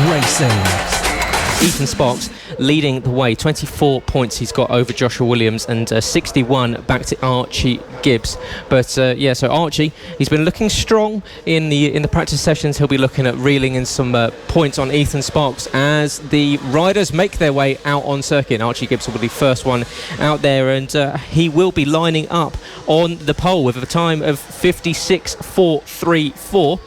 FAB-Racing. Ethan Sparks leading the way, 24 points he's got over Joshua Williams, and 61 back to Archie Gibbs. But so Archie, he's been looking strong in the practice sessions. He'll be looking at reeling in some points on Ethan Sparks as the riders make their way out on circuit. Archie Gibbs will be the first one out there, and he will be lining up on the pole with a time of 56.434.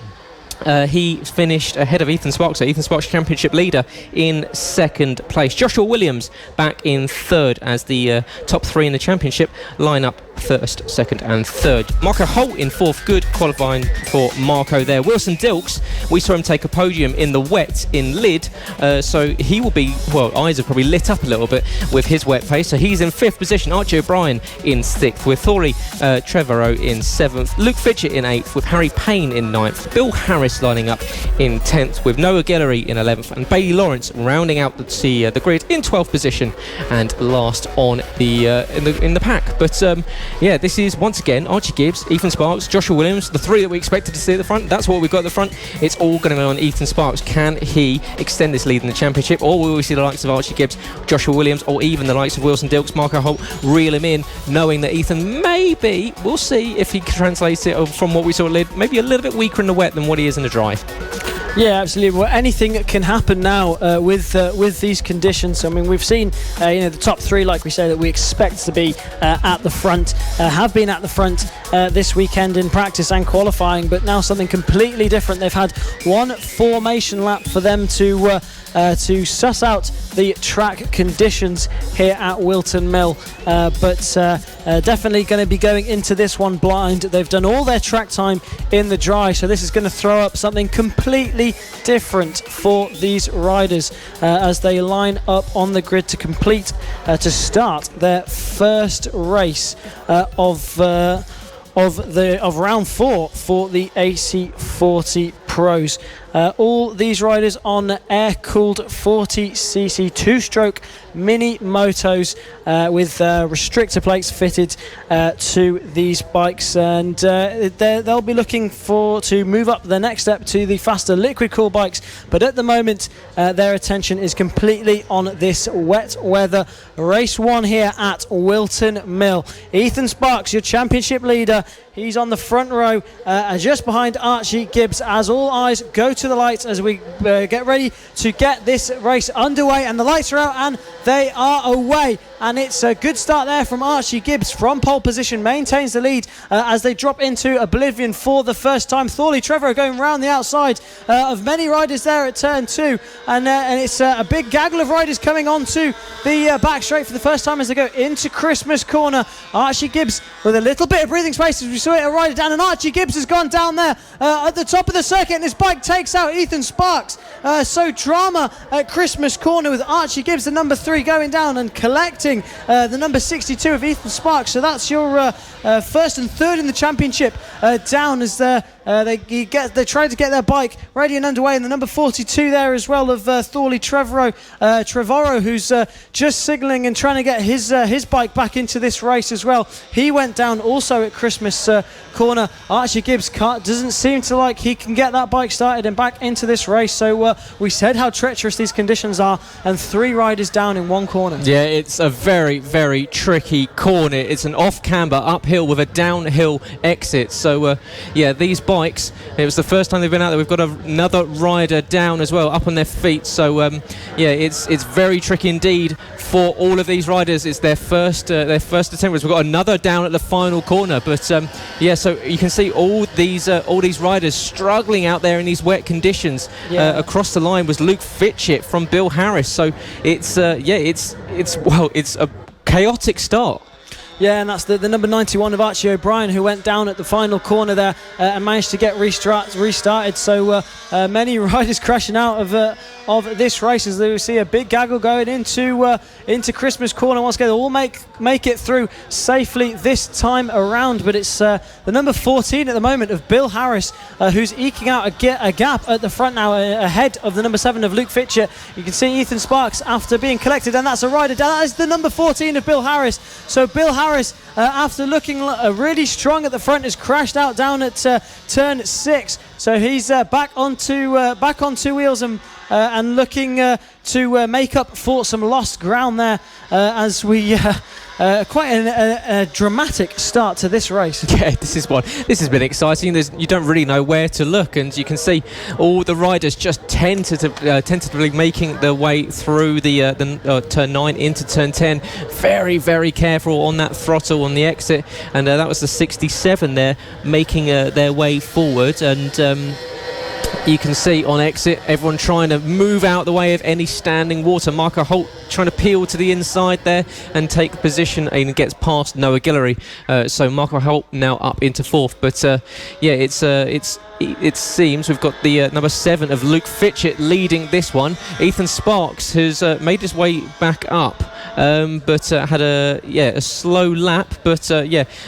He finished ahead of Ethan Sparks, so Ethan Sparks championship leader in second place. Joshua Williams back in third as the top three in the championship line up first, second and third. Marco Holt in fourth, good qualifying for Marco there. Wilson Dilks, we saw him take a podium in the wet in Lid, so he will be, well, eyes are probably lit up a little bit with his wet face, so he's in fifth position. Archie O'Brien in sixth, with Thorley Trevorrow in seventh, Luke Fitchett in eighth, with Harry Payne in ninth, Bill Harris lining up in 10th, with Noah Guillory in 11th, and Bailey Lawrence rounding out the grid in 12th position and last on in the pack. But this is once again Archie Gibbs, Ethan Sparks, Joshua Williams, the three that we expected to see at the front. That's what we've got at the front. It's all going to be on Ethan Sparks. Can he extend this lead in the championship, or will we see the likes of Archie Gibbs, Joshua Williams, or even the likes of Wilson Dilks, Marco Holt reel him in, knowing that Ethan maybe, we'll see if he translates it from what we saw at Lid, maybe a little bit weaker in the wet than what he is in the dry. Yeah, absolutely. Well, anything can happen now with these conditions. I mean, we've seen the top three, like we say, that we expect to be at the front, have been at the front this weekend in practice and qualifying, but now something completely different. They've had one formation lap for them to suss out the track conditions here at Whilton Mill, but definitely going to be going into this one blind. They've done all their track time in the dry, so this is going to throw up something completely different for these riders as they line up on the grid to start their first race of round 4 for the AC40 Pros. All these riders on air-cooled 40cc two-stroke mini motos with restrictor plates fitted to these bikes, and they'll be looking to move up the next step to the faster liquid cool bikes, but at the moment their attention is completely on this wet weather race 1 here at Whilton Mill. Ethan Sparks, your championship leader, he's on the front row just behind Archie Gibbs, as all eyes go to the lights as we get ready to get this race underway, and the lights are out and they are away, and it's a good start there from Archie Gibbs from pole position, maintains the lead as they drop into oblivion for the first time. Thorley Trevorrow going round the outside of many riders there at turn 2, and it's a big gaggle of riders coming onto the back straight for the first time as they go into Christmas corner. Archie Gibbs with a little bit of breathing space as we saw it a rider down, and Archie Gibbs has gone down there at the top of the circuit, and his bike takes out Ethan Sparks. So drama at Christmas corner with Archie Gibbs, the number 3, going down and collecting the number 62 of Ethan Sparks. So that's your first and third in the championship down as they try to get their bike ready and underway, and the number 42 there as well of Thorley Trevorrow, who's just signalling and trying to get his bike back into this race as well. He went down also at Christmas corner. Archie Gibbs doesn't seem to like he can get that bike started and back into this race, so we said how treacherous these conditions are, and 3 riders down in one corner. Yeah, it's a very, very tricky corner. It's an off-camber uphill with a downhill exit, so these bikes, it was the first time they've been out there. We've got another rider down as well, up on their feet, so it's very tricky indeed for all of these riders. It's their first attempt. We've got another down at the final corner, but so you can see all these riders struggling out there in these wet conditions. Across the line was Luke Fitchett from Bill Harris, so it's a chaotic start. Yeah, and that's the number 91 of Archie O'Brien, who went down at the final corner there and managed to get restarted. So many riders crashing out of this race as we see a big gaggle going into Christmas corner. Once again, they'll all make it through safely this time around. But it's the number 14 at the moment of Bill Harris, who's eking out a gap at the front now ahead of the number 7 of Luke Fitchett. You can see Ethan Sparks after being collected, and that's a rider down. That is the number 14 of Bill Harris. So Bill Harris, after looking really strong at the front, has crashed out down at turn 6. So he's back on two wheels and and looking to make up for some lost ground there as we quite a dramatic start to this race. Yeah, this has been exciting. You don't really know where to look, and you can see all the riders just tentatively making their way through the turn 9 into turn 10. Very, very careful on that throttle on the exit, and that was the 67 there making their way forward. And you can see on exit everyone trying to move out the way of any standing water. Marco Holt trying to peel to the inside there and take position, and gets past Noah Guillory. So Marco Holt now up into 4th. But it seems we've got the number 7 of Luke Fitchett leading this one. Ethan Sparks has made his way back up, but had a slow lap. But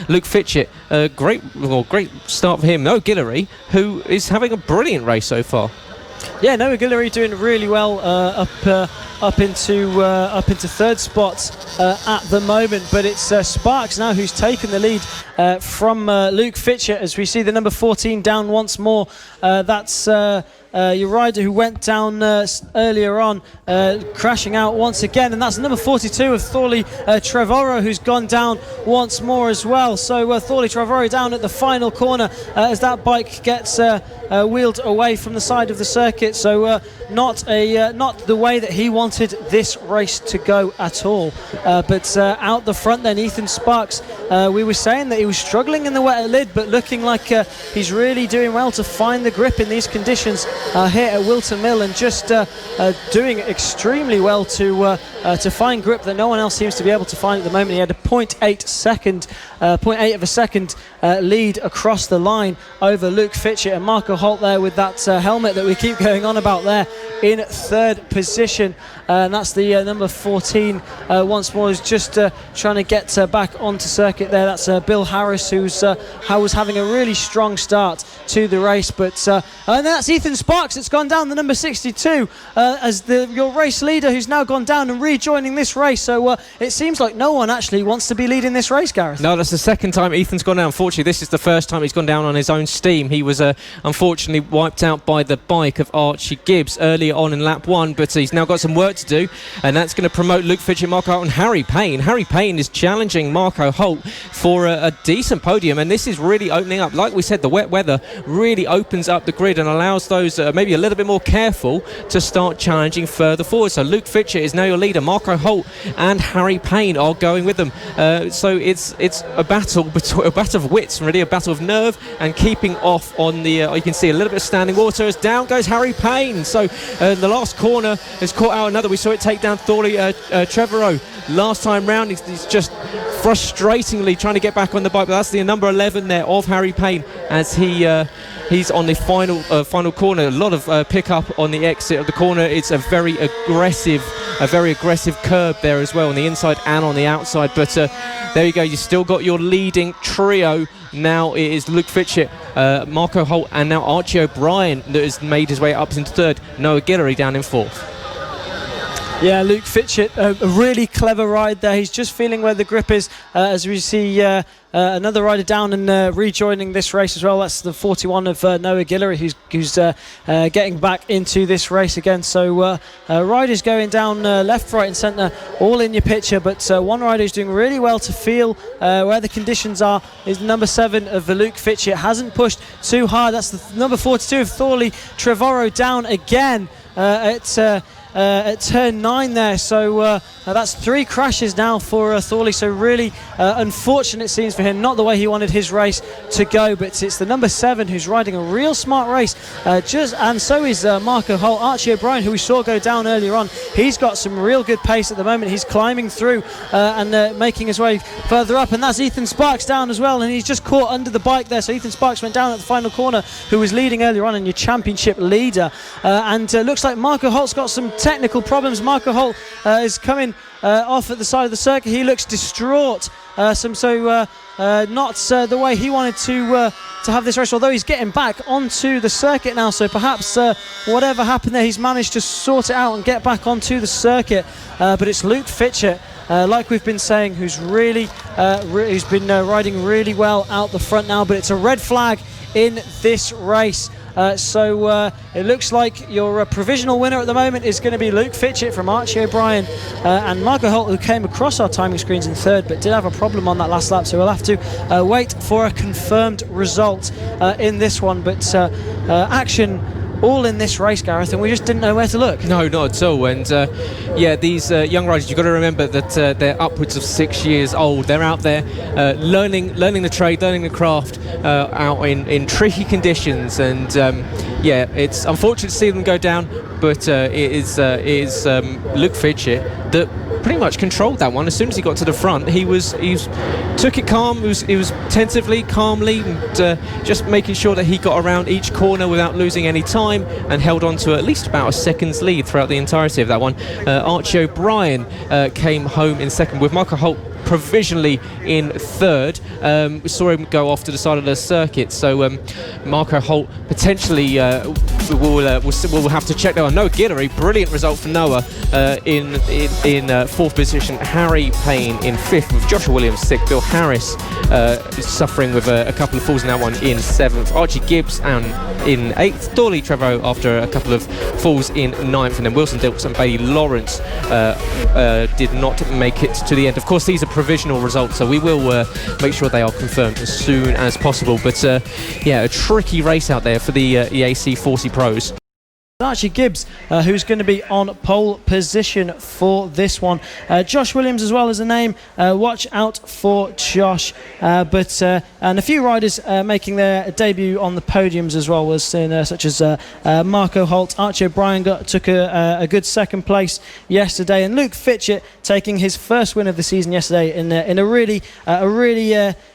Luke Fitchett, great start for him. Noah Guillory, who is having a brilliant race so far. Yeah, Noah Guillory doing really well up into 3rd spot at the moment, but it's Sparks now who's taken the lead from Luke Fitchett, as we see the number 14 down once more. That's your rider who went down earlier on, crashing out once again, and that's number 42 of Thorley Trevorrow, who's gone down once more as well. So Thorley Trevorrow down at the final corner as that bike gets wheeled away from the side of the circuit. So not the way that he wanted this race to go at all. But out the front then, Ethan Sparks, we were saying that he was struggling in the wet lid, but looking like he's really doing well to find the grip in these conditions here at Whilton Mill, and just doing extremely well to find grip that no one else seems to be able to find at the moment. He had a 0.8 of a second lead across the line over Luke Fitchett, and Marco Holt there with that helmet that we keep going on about there in 3rd position. And that's the number 14 once more, is just trying to get back onto circuit there. That's Bill Harris, who was having a really strong start to the race. But and that's Ethan Sparks that's gone down, the number 62, as your race leader, who's now gone down and rejoining this race. So it seems like no one actually wants to be leading this race, Gareth. No, that's the second time Ethan's gone down. Unfortunately, this is the first time he's gone down on his own steam. He was unfortunately wiped out by the bike of Archie Gibbs earlier on in lap 1, but he's now got some work to do, and that's going to promote Luke Fitchett, Marco Holt and Harry Payne. Harry Payne is challenging Marco Holt for a decent podium, and this is really opening up. Like we said, the wet weather really opens up the grid and allows those maybe a little bit more careful to start challenging further forward. So Luke Fitchett is now your leader. Marco Holt and Harry Payne are going with them. So it's a battle of wits, really, a battle of nerve and keeping off on the you can see a little bit of standing water as down goes Harry Payne. So the last corner has caught out another. We saw it take down Thorley Trevorrow last time round. He's just frustratingly trying to get back on the bike, but that's the number 11 there of Harry Payne as he's on the final corner. A lot of pick-up on the exit of the corner. It's a very aggressive curb there as well on the inside and on the outside. But there you go. You still got your leading trio. Now it is Luke Fitchett, Marco Holt, and now Archie O'Brien that has made his way up into 3rd. Noah Guillory down in 4th. Yeah, Luke Fitchett, a really clever ride there. He's just feeling where the grip is as we see another rider down and rejoining this race as well. That's the 41 of Noah Guillory, who's getting back into this race again. So riders going down left, right and centre, all in your picture. But one rider who's doing really well to feel where the conditions are is number 7 of Luke Fitchett. Hasn't pushed too hard. That's the number 42 of Thorley Trevorrow down again at turn 9 there. So that's 3 crashes now for Thorley. So really unfortunate scenes for him. Not the way he wanted his race to go, but it's the number 7 who's riding a real smart race. And so is Marco Holt. Archie O'Brien, who we saw go down earlier on, he's got some real good pace at the moment. He's climbing through and making his way further up. And that's Ethan Sparks down as well, and he's just caught under the bike there. So Ethan Sparks went down at the final corner, who was leading earlier on, and your championship leader. And looks like Marco Holt's got some technical problems. Marco Holt is coming off at the side of the circuit. He looks distraught. Not the way he wanted to have this race, although he's getting back onto the circuit now. So perhaps whatever happened there, he's managed to sort it out and get back onto the circuit. But it's Luke Fitchett, like we've been saying, who's really who's been riding really well out the front now. But it's a red flag in this race So it looks like your provisional winner at the moment is going to be Luke Fitchett from Archie O'Brien, and Marco Holt, who came across our timing screens in third but did have a problem on that last lap, so we'll have to wait for a confirmed result in this one. But action all in this race, Gareth, and we just didn't know where to look. No, not at all. And yeah, these young riders, you've got to remember that they're upwards of 6 years old. They're out there learning the trade, learning the craft out in tricky conditions. And yeah, it's unfortunate to see them go down, but it is Luke Fitchett that pretty much controlled that one. As soon as he got to the front, he took it calm. He was calmly, and just making sure that he got around each corner without losing any time, and held on to at least about a second's lead throughout the entirety of that one. Archie O'Brien came home in second, with Marco Holt provisionally in third. We saw him go off to the side of the circuit, so Marco Holt potentially we'll have to check that one. Noah Guillory, brilliant result for Noah in fourth position. Harry Payne in fifth, with Joshua Williams sixth. Bill Harris suffering with a couple of falls in that one in seventh. Archie Gibbs in eighth. Dorley Trevorrow after a couple of falls in ninth, and then Wilson Dilks and Bailey Lawrence did not make it to the end. Of course, these are provisional results, so we will make sure they are confirmed as soon as possible. But yeah, a tricky race out there for the AC40 Pros. Archie Gibbs, who's going to be on pole position for this one. Josh Williams as well as a name. Watch out for Josh. And a few riders making their debut on the podiums as well, was seen, such as Marco Holt. Archie O'Brien took a good second place yesterday, and Luke Fitchett taking his first win of the season yesterday in a really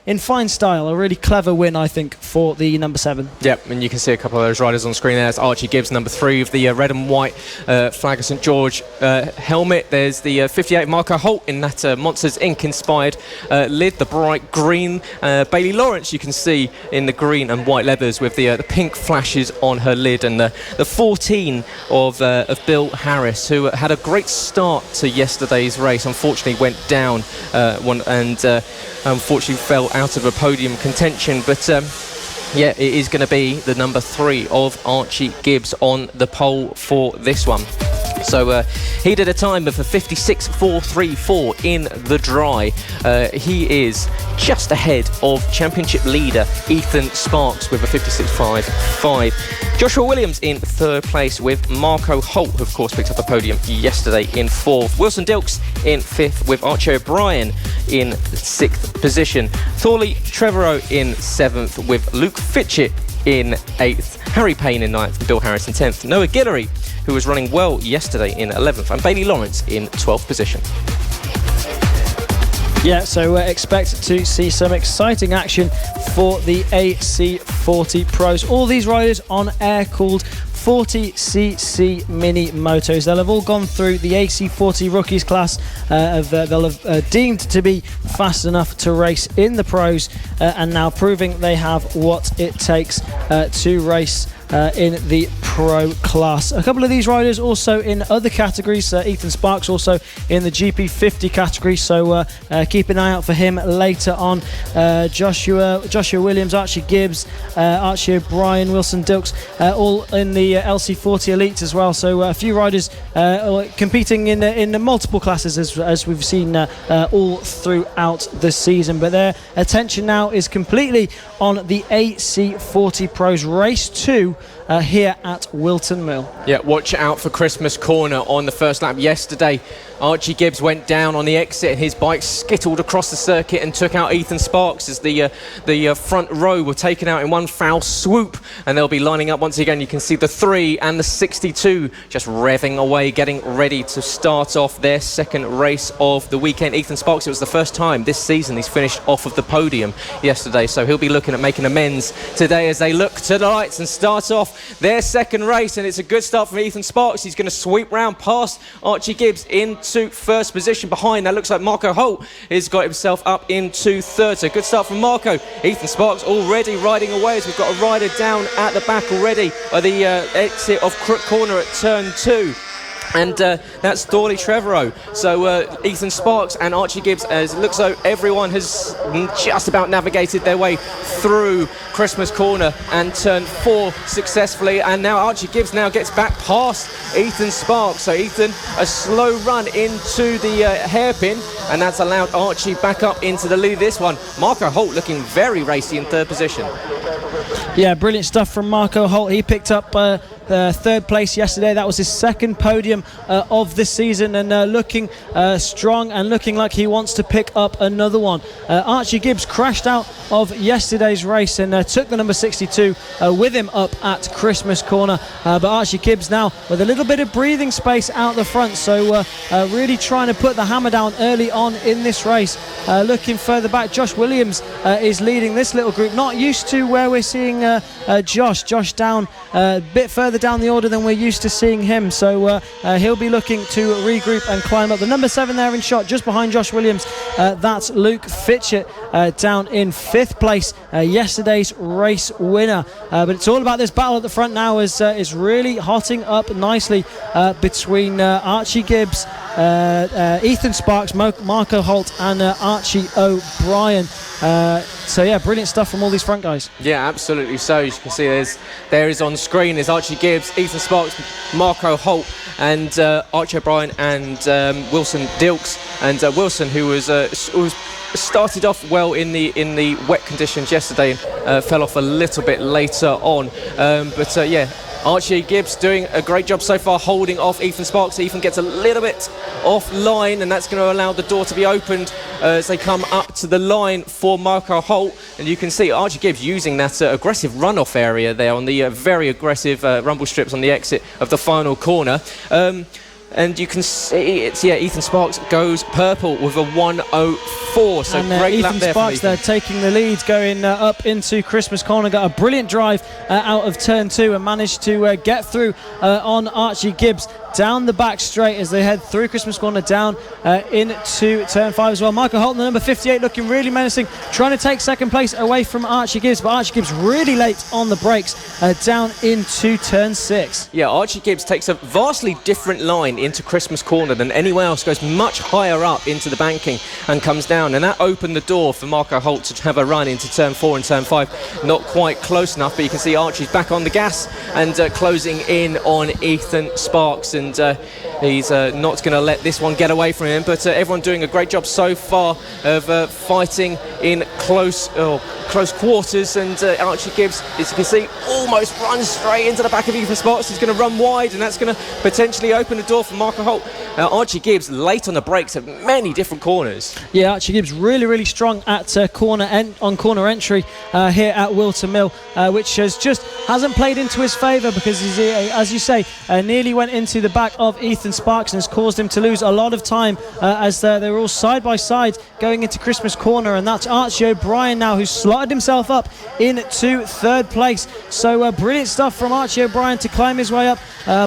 in fine style, a really clever win, I think, for the number 7. Yep, and you can see a couple of those riders on screen there. There's Archie Gibbs, number 3 of the red and white flag of St George helmet. There's the 58 Marco Holt in that Monsters Inc. inspired lid, the bright green. Bailey Lawrence, you can see in the green and white leathers with the pink flashes on her lid, and the 14 of Bill Harris, who had a great start to yesterday's race. Unfortunately went down and unfortunately fell out of a podium contention, but yeah, it is going to be the number 3 of Archie Gibbs on the pole for this one. So he did a time of a 56.434 in the dry. He is just ahead of championship leader Ethan Sparks with a 56.55. Joshua Williams in third place, with Marco Holt, who of course picked up a podium yesterday, in fourth. Wilson Dilks in fifth, with Archie O'Brien in sixth position. Thorley Trevorrow in seventh, with Luke Fitchett in eighth. Harry Payne in ninth, and Bill Harris in 10th. Noah Guillory, who was running well yesterday, in 11th, and Bailey Lawrence in 12th position. Yeah, so expect to see some exciting action for the AC40 Pros. All these riders on air-cooled 40cc mini motos. They'll have all gone through the AC40 rookies class. They'll have deemed to be fast enough to race in the pros, and now proving they have what it takes to race in the pro class. A couple of these riders also in other categories. Ethan Sparks also in the GP50 category, so keep an eye out for him later on. Joshua Williams, Archie Gibbs, Archie O'Brien, Wilson Dilks, all in the LC40 Elites as well. So a few riders competing in multiple classes, as we've seen all throughout the season. But their attention now is completely on the AC40 Pros Race 2 here at Whilton Mill. Yeah, watch out for Christmas Corner on the first lap. Yesterday, Archie Gibbs went down on the exit and his bike skittled across the circuit and took out Ethan Sparks as the front row were taken out in one foul swoop, and they'll be lining up once again. You can see the 3 and the 62 just revving away, getting ready to start off their second race of the weekend. Ethan Sparks, it was the first time this season he's finished off of the podium yesterday, so he'll be looking at making amends today as they look to the lights and start off their second race. And it's a good start from Ethan Sparks. He's going to sweep round past Archie Gibbs into first position. Behind that looks like Marco Holt has got himself up into third, so good start from Marco. Ethan Sparks already riding away as we've got a rider down at the back already at the exit of Crook Corner at turn 2. And that's Thorley Trevorrow. So Ethan Sparks and Archie Gibbs, as it looks like everyone has just about navigated their way through Christmas Corner and turn 4 successfully. And now Archie Gibbs now gets back past Ethan Sparks. So Ethan, a slow run into the hairpin, and that's allowed Archie back up into the lead of this one. Marco Holt looking very racy in 3rd position. Yeah, brilliant stuff from Marco Holt. He picked up 3rd place yesterday. That was his 2nd podium of this season, and looking strong and looking like he wants to pick up another one. Archie Gibbs crashed out of yesterday's race and took the number 62 with him up at Christmas Corner. But Archie Gibbs now with a little bit of breathing space out the front, so really trying to put the hammer down early on in this race. Looking further back, Josh Williams is leading this little group. Not used to where we're seeing Josh down a bit further down the order than we're used to seeing him, so he'll be looking to regroup and climb up. The number 7 there in shot just behind Josh Williams, that's Luke Fitchett down in 5th place, yesterday's race winner. But it's all about this battle at the front now, as is really hotting up nicely between Archie Gibbs, Ethan Sparks, Marco Holt and Archie O'Brien. So yeah, brilliant stuff from all these front guys. Yeah, absolutely. So as you can see, there is on screen is Archie Gibbs, Ethan Sparks, Marco Holt, and Archie O'Brien and Wilson Dilks. And Wilson, who was started off well in the wet conditions yesterday, fell off a little bit later on. But yeah, Archie Gibbs doing a great job so far, holding off Ethan Sparks. Ethan gets a little bit off line, and that's going to allow the door to be opened as they come up to the line for Marco Holt. And you can see Archie Gibbs using that aggressive runoff area there on the very aggressive rumble strips on the exit of the final corner. And you can see it's, yeah, Ethan Sparks goes purple with a 1:04. So and, great Ethan lap there Sparks there taking the lead, going up into Christmas Corner. Got a brilliant drive out of turn 2 and managed to get through on Archie Gibbs down the back straight as they head through Christmas Corner down into turn 5 as well. Michael Holt, the number 58, looking really menacing, trying to take 2nd place away from Archie Gibbs, but Archie Gibbs really late on the brakes down into turn 6. Yeah, Archie Gibbs takes a vastly different line into Christmas Corner than anyone else, goes much higher up into the banking and comes down, and that opened the door for Marco Holt to have a run into turn 4 and turn 5. Not quite close enough, but you can see Archie's back on the gas and closing in on Ethan Sparks, and he's not going to let this one get away from him. But everyone doing a great job so far of fighting in close quarters, and Archie Gibbs, as you can see, almost runs straight into the back of Ethan Sparks. He's going to run wide, and that's going to potentially open the door for Marco Holt. Archie Gibbs late on the brakes at many different corners. Yeah, Archie Gibbs really strong at corner entry here at Whilton Mill, which hasn't played into his favour, because he's, as you say, nearly went into the back of Ethan Sparks and has caused him to lose a lot of time as they're all side by side going into Christmas Corner. And that's Archie O'Brien now, who's slotted himself up into 3rd place. So brilliant stuff from Archie O'Brien to climb his way up.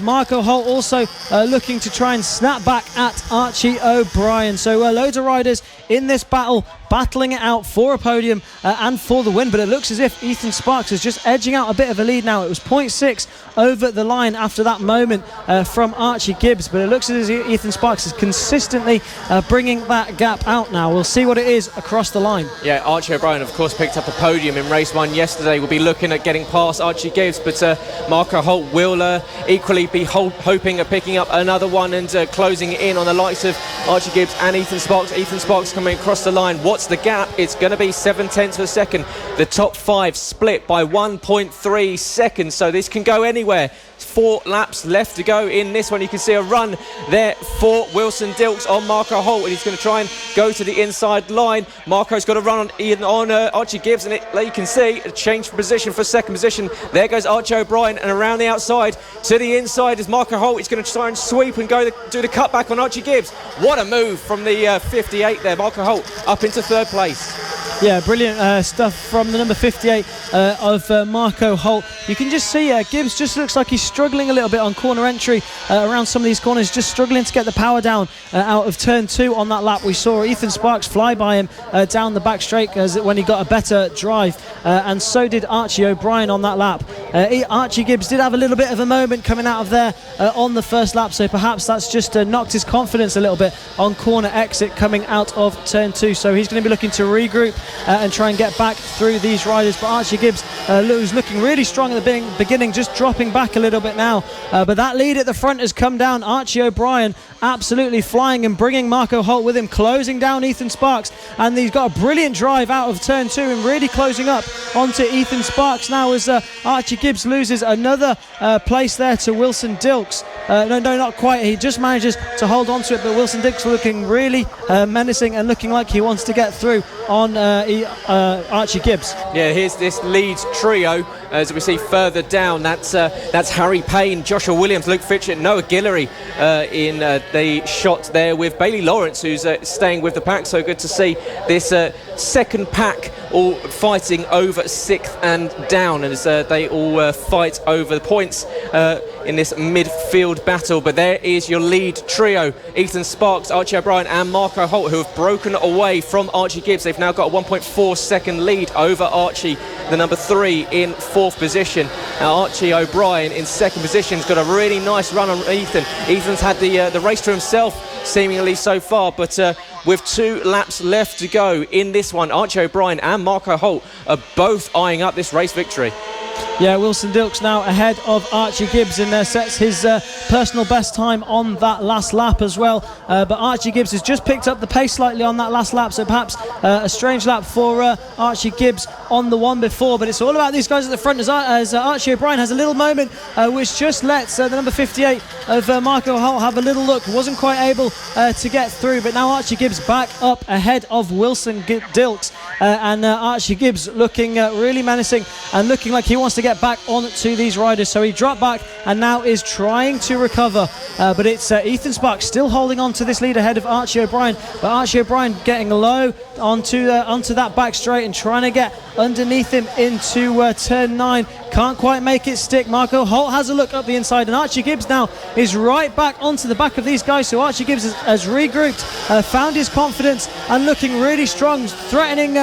Marco Holt also looking to try and snap back at Archie O'Brien. So loads of riders in this battle, battling it out for a podium and for the win, but it looks as if Ethan Sparks is just edging out a bit of a lead now. It was 0.6 over the line after that moment from Archie Gibbs, but it looks as if Ethan Sparks is consistently bringing that gap out now. We'll see what it is across the line. Yeah, Archie O'Brien, of course, picked up a podium in race 1 yesterday. We'll be looking at getting past Archie Gibbs, but Marco Holt will equally be hoping at picking up another one and closing in on the likes of Archie Gibbs and Ethan Sparks. Ethan Sparks coming across the line. What's the gap? It's going to be 0.7 of a second. The top 5 split by 1.3 seconds, so this can go anywhere. 4 laps left to go in this one. You can see a run there for Wilson Dilks on Marco Holt, and he's going to try and go to the inside line. Marco's got a run on Archie Gibbs, and you can see a change from position for 2nd position. There goes Archie O'Brien, and around the outside to the inside is Marco Holt. He's going to try and sweep and do the cutback on Archie Gibbs. What a move from the 58 there. Marco Holt up into 3rd place. Yeah, brilliant stuff from the number 58 of Marco Holt. You can just see Gibbs just looks like he's struggling a little bit on corner entry around some of these corners, just struggling to get the power down out of turn 2 on that lap. We saw Ethan Sparks fly by him down the back straight when he got a better drive, and so did Archie O'Brien on that lap. Archie Gibbs did have a little bit of a moment coming out of there on the first lap, so perhaps that's just knocked his confidence a little bit on corner exit coming out of turn 2. So he's going to be looking to regroup and try and get back through these riders. But Archie Gibbs was looking really strong at the beginning, just dropping back a little bit now. But that lead at the front has come down. Archie O'Brien absolutely flying and bringing Marco Holt with him, closing down Ethan Sparks. And he's got a brilliant drive out of turn 2 and really closing up onto Ethan Sparks now as Archie Gibbs loses another place there to Wilson Dilks. No, not quite. He just manages to hold on to it, but Wilson Dilks looking really menacing and looking like he wants to get through on Archie Gibbs. Yeah, here's this lead trio as we see further down. That's Harry Payne, Joshua Williams, Luke Fitchett, Noah Guillory in the shot there with Bailey Lawrence, who's staying with the pack. So good to see this second pack all fighting over 6th and down, as they all fight over the points in this midfield battle. But there is your lead trio, Ethan Sparks, Archie O'Brien and Marco Holt, who have broken away from Archie Gibbs. They've now got a 1.4 second lead over Archie, the number 3 in 4th position. Now Archie O'Brien in 2nd position has got a really nice run on Ethan. Ethan's had the race to himself seemingly so far, but with 2 laps left to go in this one, Archie O'Brien and Marco Holt are both eyeing up this race victory. Yeah, Wilson Dilks now ahead of Archie Gibbs and sets his personal best time on that last lap as well. But Archie Gibbs has just picked up the pace slightly on that last lap, so perhaps a strange lap for Archie Gibbs on the one before. But it's all about these guys at the front as Archie O'Brien has a little moment which just lets the number 58 of Marco Holt have a little look. Wasn't quite able to get through, but now Archie Gibbs back up ahead of Wilson Dilks. And Archie Gibbs looking really menacing and looking like he wants to get back onto these riders. So he dropped back and now is trying to recover. But it's Ethan Sparks still holding on to this lead ahead of Archie O'Brien. But Archie O'Brien getting low onto that back straight and trying to get underneath him into turn 9. Can't quite make it stick. Marco Holt has a look up the inside, and Archie Gibbs now is right back onto the back of these guys. So Archie Gibbs has regrouped, found his confidence and looking really strong, threatening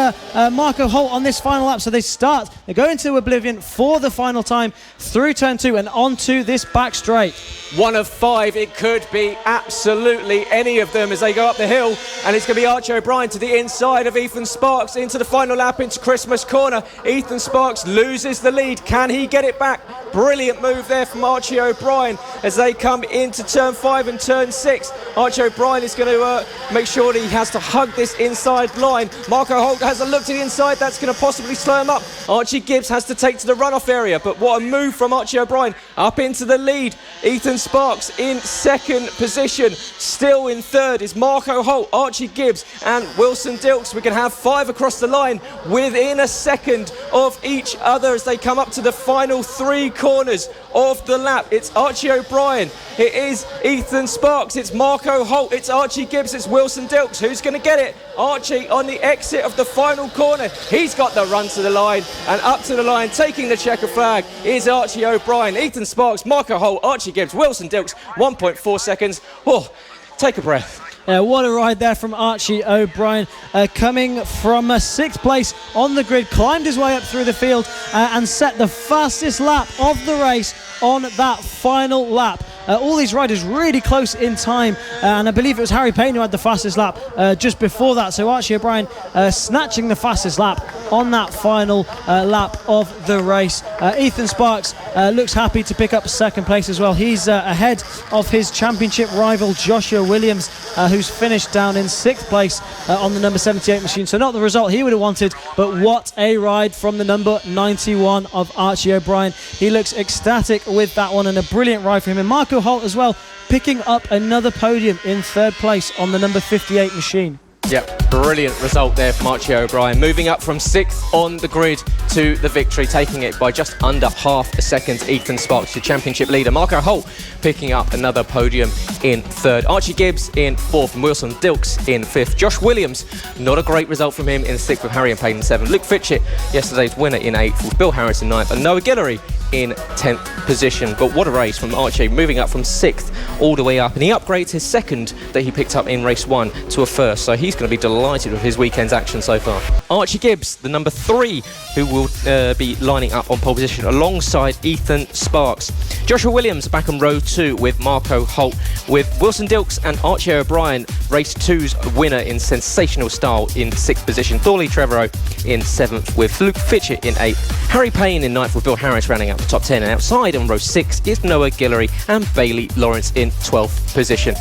Marco Holt on this final lap. So they go into oblivion for the final time through turn 2 and onto this back straight. 1 of 5, it could be absolutely any of them as they go up the hill, and it's going to be Archie O'Brien to the inside of Ethan Sparks into the final lap into Christmas corner. Ethan Sparks loses the lead. Can he get it back? Brilliant move there from Archie O'Brien as they come into turn 5 and turn 6. Archie O'Brien is going to make sure that he has to hug this inside line. Marco Holt has a look to the inside. That's going to possibly slow him up. Archie Gibbs has to take to the runoff area, but what a move from Archie O'Brien up into the lead. Ethan Sparks in 2nd position. Still in 3rd is Marco Holt, Archie Gibbs and Wilson Dilks. We can have 5 across the line within a second of each other as they come up to the final 3 corners of the lap. It's Archie O'Brien, it is Ethan Sparks, it's Marco Holt, it's Archie Gibbs, it's Wilson Dilks. Who's going to get it? Archie on the exit of the final corner. He's got the run to the line, and up to the line taking the checker flag is Archie O'Brien. Ethan Sparks, Marco Holt, Archie Gibbs, Wilson Dilks, 1.4 seconds. Oh, take a breath. What a ride there from Archie O'Brien, coming from 6th place on the grid, climbed his way up through the field and set the fastest lap of the race on that final lap. All these riders really close in time, and I believe it was Harry Payne who had the fastest lap just before that. So Archie O'Brien snatching the fastest lap on that final lap of the race. Ethan Sparks looks happy to pick up 2nd place as well. He's ahead of his championship rival Joshua Williams, who's finished down in 6th place on the number 78 machine. So not the result he would have wanted, but what a ride from the number 91 of Archie O'Brien. He looks ecstatic with that one, and a brilliant ride for him. And Marco Holt as well, picking up another podium in 3rd place on the number 58 machine. Yep. Brilliant result there from Archie O'Brien, moving up from 6th on the grid to the victory, taking it by just under half a second. Ethan Sparks, your championship leader. Marco Holt picking up another podium in 3rd. Archie Gibbs in 4th and Wilson Dilks in 5th. Josh Williams, not a great result from him in 6th with Harry and Payne in 7th. Luke Fitchett, yesterday's winner, in 8th with Bill Harris in 9th and Noah Guillory in 10th position. But what a race from Archie, moving up from 6th all the way up, and he upgrades his 2nd that he picked up in race 1 to a 1st, so he's going to be delighted with his weekend's action so far. Archie Gibbs, the number 3, who will be lining up on pole position alongside Ethan Sparks. Joshua Williams back on row 2 with Marco Holt, with Wilson Dilks and Archie O'Brien, race 2's winner in sensational style, in 6th position. Thorley Trevorrow in 7th with Luke Fitchett in 8th. Harry Payne in 9th with Bill Harris rounding out the top 10, and outside on row 6 is Noah Guillory and Bailey Lawrence in 12th position.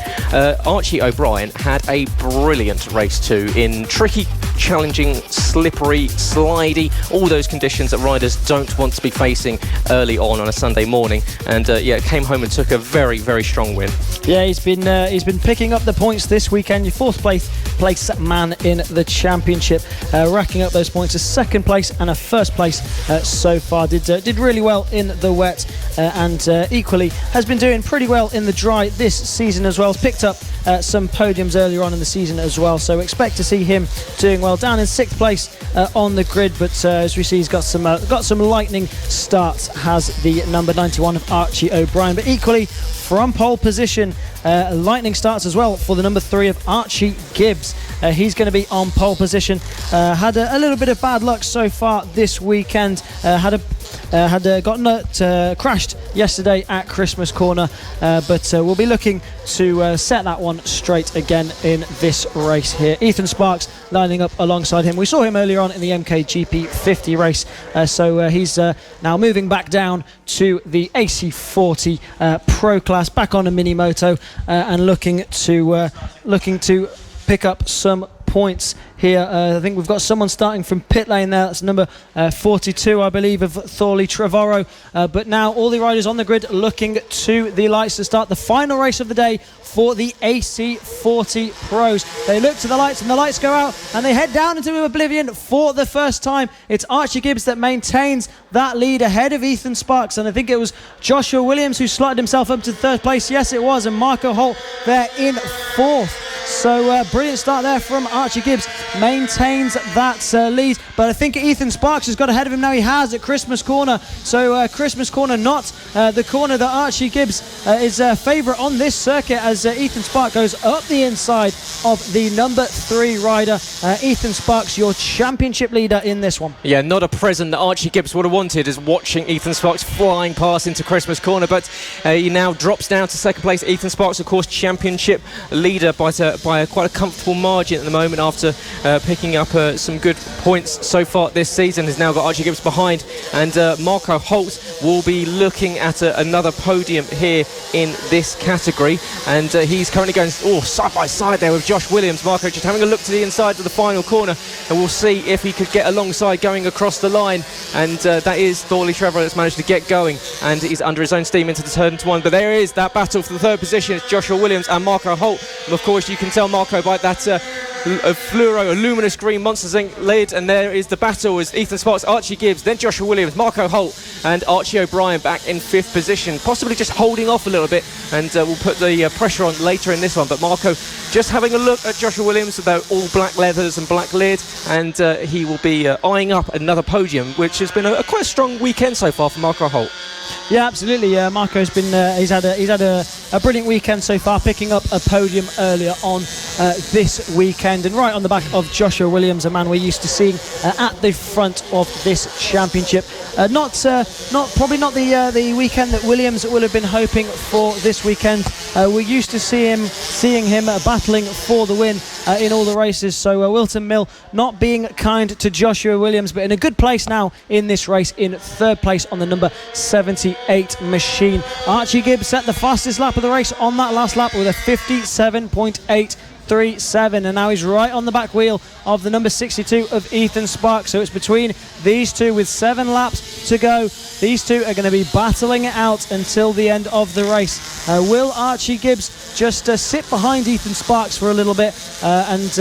Archie O'Brien had a brilliant race 2 in tricky, challenging, slippery, slidey, all those conditions that riders don't want to be facing early on a Sunday morning, and came home and took a very, very strong win. Yeah, he's been picking up the points this weekend. Your 4th place man in the championship, racking up those points, a 2nd place and a 1st place so far. Did really well in the wet, and equally has been doing pretty well in the dry this season as well. Has picked up some podiums earlier on in the season as well, so expect to see him doing well. Down in 6th place on the grid, but as we see, he's got some lightning starts, has the number 91 of Archie O'Brien. But equally from pole position, lightning starts as well for the number 3 of Archie Gibbs. He's going to be on pole position. Had a little bit of bad luck so far this weekend. Crashed yesterday at Christmas Corner, but we'll be looking to set that one straight again in this race here. Ethan Sparks lining up alongside him. We saw him earlier on in the MKGP 50 race, so he's now moving back down to the AC40 Pro class, back on a mini moto, and looking to pick up some points here. I think we've got someone starting from pit lane there. That's number 42, I believe, of Thorley Trevorrow. But now all the riders on the grid looking to the lights to start the final race of the day for the AC40 Pros. They look to the lights and the lights go out and they head down into oblivion for the first time. It's Archie Gibbs that maintains that lead ahead of Ethan Sparks, and I think it was Joshua Williams who slotted himself up to 3rd place. Yes, it was, and Marco Holt there in 4th. So brilliant start there from Archie Gibbs, maintains that lead, but I think Ethan Sparks has got ahead of him now. He has at Christmas Corner, so Christmas Corner not the corner that Archie Gibbs is a favourite on this circuit, as Ethan Sparks goes up the inside of the number 3 rider. Ethan Sparks, your championship leader in this one. Yeah, not a present that Archie Gibbs would have wanted, is watching Ethan Sparks flying past into Christmas Corner, but he now drops down to 2nd place. Ethan Sparks, of course, championship leader by quite a comfortable margin at the moment, after picking up some good points so far this season. Has now got Archie Gibbs behind, and Marco Holt will be looking at another podium here in this category, and he's currently going side by side there with Josh Williams. Marco just having a look to the inside of the final corner, and we'll see if he could get alongside going across the line, and that is Thorley Trevor that's managed to get going, and he's under his own steam into the turn to 1. But there is that battle for the 3rd position. It's Joshua Williams and Marco Holt, and of course you can tell Marco by that a luminous green Monsters Inc. lid, and there is the battle as Ethan Sparks, Archie Gibbs, then Joshua Williams, Marco Holt and Archie O'Brien back in 5th position, possibly just holding off a little bit, and we'll put the pressure on later in this one. But Marco just having a look at Joshua Williams with their all black leathers and black lid, and he will be eyeing up another podium, which has been a quite strong weekend so far for Marco Holt. Yeah, absolutely. Marco's been he's had a brilliant weekend so far, picking up a podium earlier on this weekend, and right on the back of Joshua Williams, a man we're used to seeing at the front of this championship. Probably not the weekend that Williams would have been hoping for this weekend. We're used to seeing him battling for the win in all the races. So Whilton Mill not being kind to Joshua Williams, but in a good place now in this race, in 3rd place on the number 78 machine. Archie Gibbs set the fastest lap of the race on that last lap with a 57.837, and now he's right on the back wheel of the number 62 of Ethan Sparks. So it's between these two with 7 laps to go. These two are going to be battling it out until the end of the race. Will Archie Gibbs just sit behind Ethan Sparks for a little bit and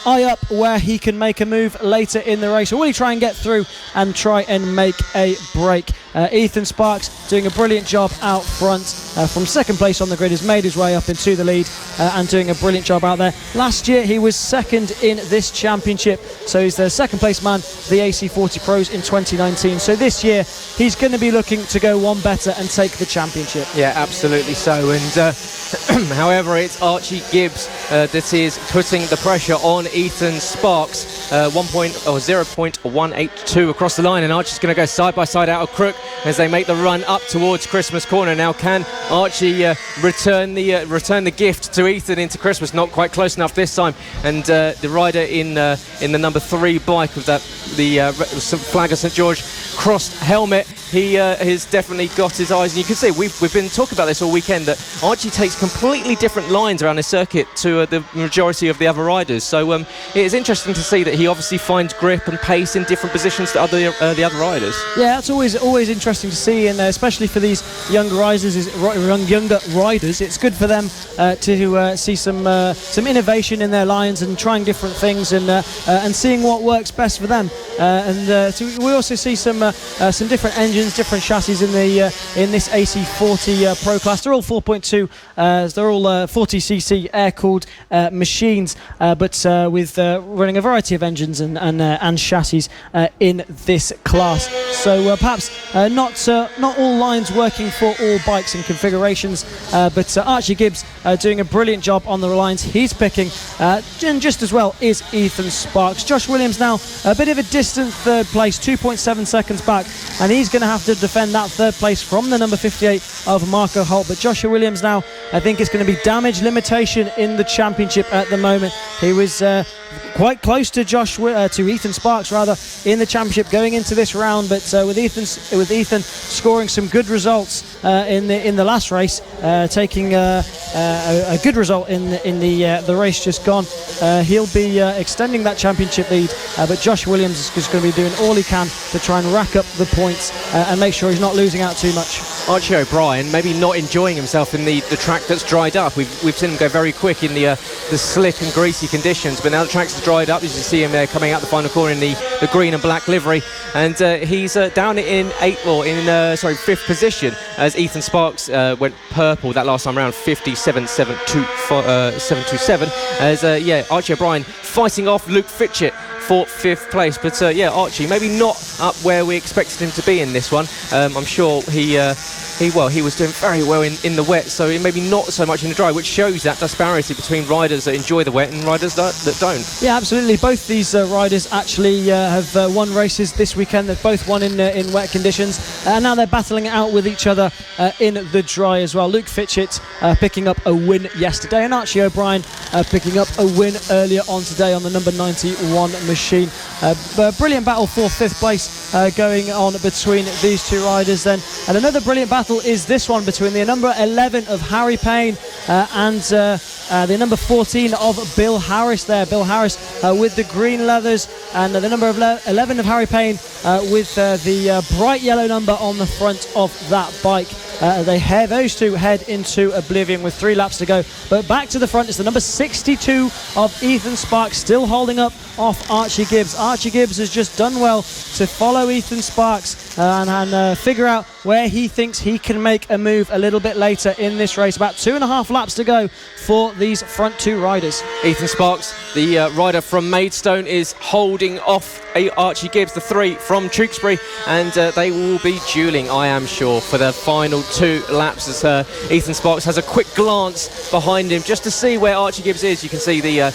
eye up where he can make a move later in the race, or will he try and get through and try and make a break? Ethan Sparks doing a brilliant job out front from second place on the grid, has made his way up into the lead and doing a brilliant job out there. Last year he was second in this championship, so he's the second place man for the AC40 Pros in 2019. So this year he's going to be looking to go one better and take the championship. Yeah, absolutely so. And however, it's Archie Gibbs that is putting the pressure on Ethan Sparks. 0.182 across the line, and Archie's going to go side by side out of Crook as they make the run up towards Christmas Corner. Now, can Archie return the gift to Ethan into Christmas? Not quite close enough this time. And the rider in the number 3 bike with the flag of St George crossed helmet, he has definitely got his eyes, and you can see we've been talking about this all weekend, that Archie takes completely different lines around his circuit to the majority of the other riders. So it is interesting to see that he obviously finds grip and pace in different positions to the other riders. Yeah, that's always interesting to see, and especially for these younger riders. It's good for them to see some innovation in their lines and trying different things and seeing what works best for them. So we also see some different engines, different chassis in this AC40 Pro class. They're all 4.2. They're all 40cc air-cooled machines, but with running a variety of engines and chassis in this class. So perhaps not all lines working for all bikes and configurations, but Archie Gibbs doing a brilliant job on the lines he's picking, and just as well is Ethan Sparks. Josh Williams now a bit of a distant third place, 2.7 seconds back, and he's going to have to defend that third place from the number 58 of Marco Holt. But Joshua Williams now, I think it's going to be damage limitation in the championship at the moment. He was quite close to Ethan Sparks rather in the championship going into this round, but with Ethan scoring some good results in the last race, taking a good result in the race just gone, he'll be extending that championship lead, but Josh Williams is just going to be doing all he can to try and rack up the points and make sure he's not losing out too much. Archie O'Brien maybe not enjoying himself in the track that's dried up. We've seen him go very quick in the slick and greasy conditions, but now the track's dried up. As you see him there coming out the final corner in the green and black livery, and he's down in fifth position as Ethan Sparks went purple that last time around, 57.727. As Archie O'Brien fighting off Luke Fitchett for 5th place, but Archie maybe not up where we expected him to be in this one. I'm sure he was doing very well in the wet, so maybe not so much in the dry, which shows that disparity between riders that enjoy the wet and riders that don't. Yeah, absolutely. Both these riders actually have won races this weekend. They've both won in wet conditions, and now they're battling it out with each other in the dry as well. Luke Fitchett picking up a win yesterday, and Archie O'Brien picking up a win earlier on today on the number 91 machine. Brilliant battle for 5th place going on between these two riders then, and another brilliant battle is this one between the number 11 of Harry Payne and the number 14 of Bill Harris there. Bill Harris with the green leathers, and the number 11 of Harry Payne with the bright yellow number on the front of that bike. Those two head into oblivion with 3 laps to go, but back to the front is the number 62 of Ethan Sparks, still holding up off Archie Gibbs. Archie Gibbs has just done well to follow Ethan Sparks and figure out where he thinks he can make a move a little bit later in this race. About 2.5 laps to go for these front 2 riders. Ethan Sparks, the rider from Maidstone, is holding off Archie Gibbs, the 3 from Tewkesbury, and they will be duelling, I am sure, for the final 2 laps as Ethan Sparks has a quick glance behind him just to see where Archie Gibbs is. You can see the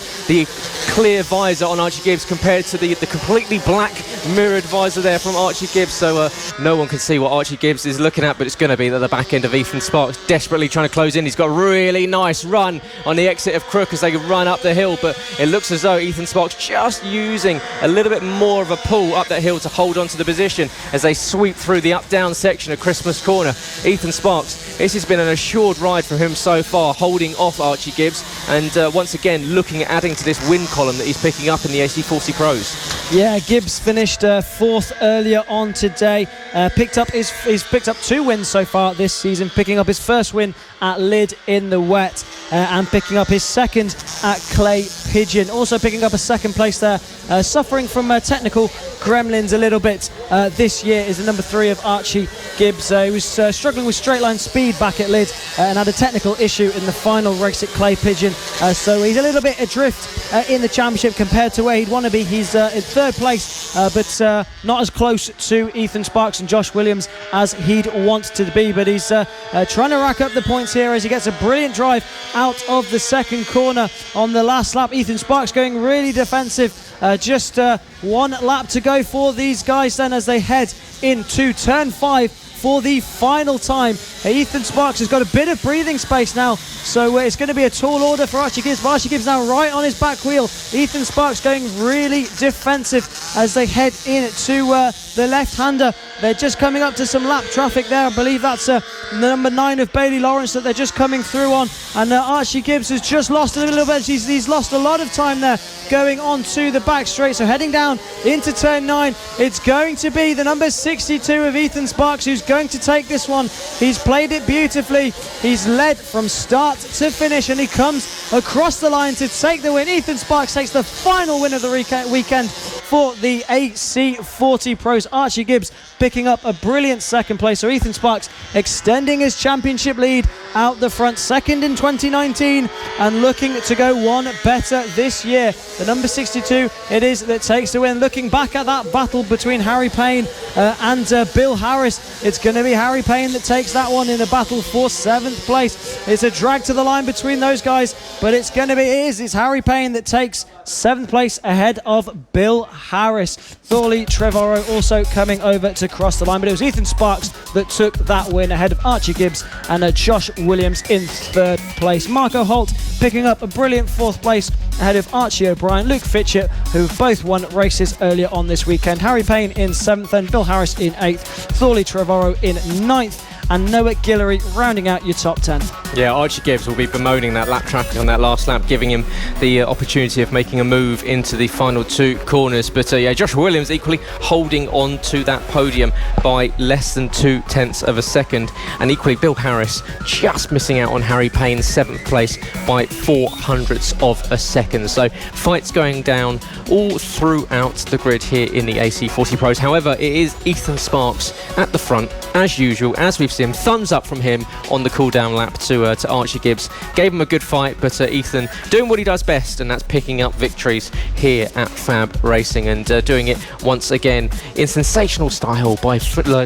clear visor on Archie Gibbs compared to the completely black mirrored visor there from Archie Gibbs, so no one can see what Archie Gibbs is looking at, but it's going to be at the back end of Ethan Sparks, desperately trying to close in. He's got a really nice run on the exit of Crook as they run up the hill, but it looks as though Ethan Sparks just using a little bit more of a pull up that hill to hold on to the position as they sweep through the up-down section of Christmas Corner. Ethan Sparks, this has been an assured ride for him so far, holding off Archie Gibbs, and once again looking at adding to this win column that he's picking up in the AC40 Pros. Yeah, Gibbs finished 4th earlier on today. He's picked up 2 wins so far this season, picking up his first win at Lydd in the wet. and picking up his second at Clay Pigeon. Also picking up a second place there, suffering from technical gremlins a little bit this year, is the number 3 of Archie Gibbs. He was struggling with straight line speed back at Lyd and had a technical issue in the final race at Clay Pigeon, so he's a little bit adrift in the championship compared to where he'd want to be. He's in third place, but not as close to Ethan Sparks and Josh Williams as he'd want to be, but he's trying to rack up the points here as he gets a brilliant drive out of the second corner on the last lap. Ethan Sparks going really defensive. Just one lap to go for these guys then as they head into turn 5 for the final time. Ethan Sparks has got a bit of breathing space now, so it's going to be a tall order for Archie Gibbs. Archie Gibbs now right on his back wheel. Ethan Sparks going really defensive as they head in to the left-hander. They're just coming up to some lap traffic there. I believe that's the number 9 of Bailey Lawrence that they're just coming through on, and Archie Gibbs has just lost a little bit. He's lost a lot of time there going on to the back straight, so heading down into turn 9, it's going to be the number 62 of Ethan Sparks who's going to take this one. He's played it beautifully. He's led from start to finish, and he comes across the line to take the win. Ethan Sparks takes the final win of the weekend for the AC40 Pros. Archie Gibbs picking up a brilliant second place, so Ethan Sparks extending his championship lead out the front, second in 2019 and looking to go one better this year. The number 62 it is that takes the win. Looking back at that battle between Harry Payne and Bill Harris, it's going to be Harry Payne that takes that one in a battle for 7th place. It's a drag to the line between those guys, but it's Harry Payne that takes 7th place ahead of Bill Harris. Thorley Trevorrow also coming over to cross the line, but it was Ethan Sparks that took that win ahead of Archie Gibbs and Josh Williams in 3rd place. Marco Holt picking up a brilliant 4th place ahead of Archie O'Brien, Luke Fitchett, who both won races earlier on this weekend. Harry Payne in 7th and Bill Harris in 8th. Thorley Trevorrow in 9th. And Noah Guillory rounding out your top 10. Yeah, Archie Gibbs will be bemoaning that lap traffic on that last lap, giving him the opportunity of making a move into the final 2 corners. But Josh Williams equally holding on to that podium by less than 0.2 of a second. And equally Bill Harris just missing out on Harry Payne's 7th place by 0.04 of a second. So fights going down all throughout the grid here in the AC40 Pros. However, it is Ethan Sparks at the front, as usual, as we've seen. Thumbs up from him on the cool-down lap to Archie Gibbs. Gave him a good fight, but Ethan doing what he does best, and that's picking up victories here at FAB-Racing, and doing it once again in sensational style by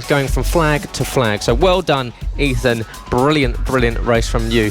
going from flag to flag. So well done, Ethan. Brilliant race from you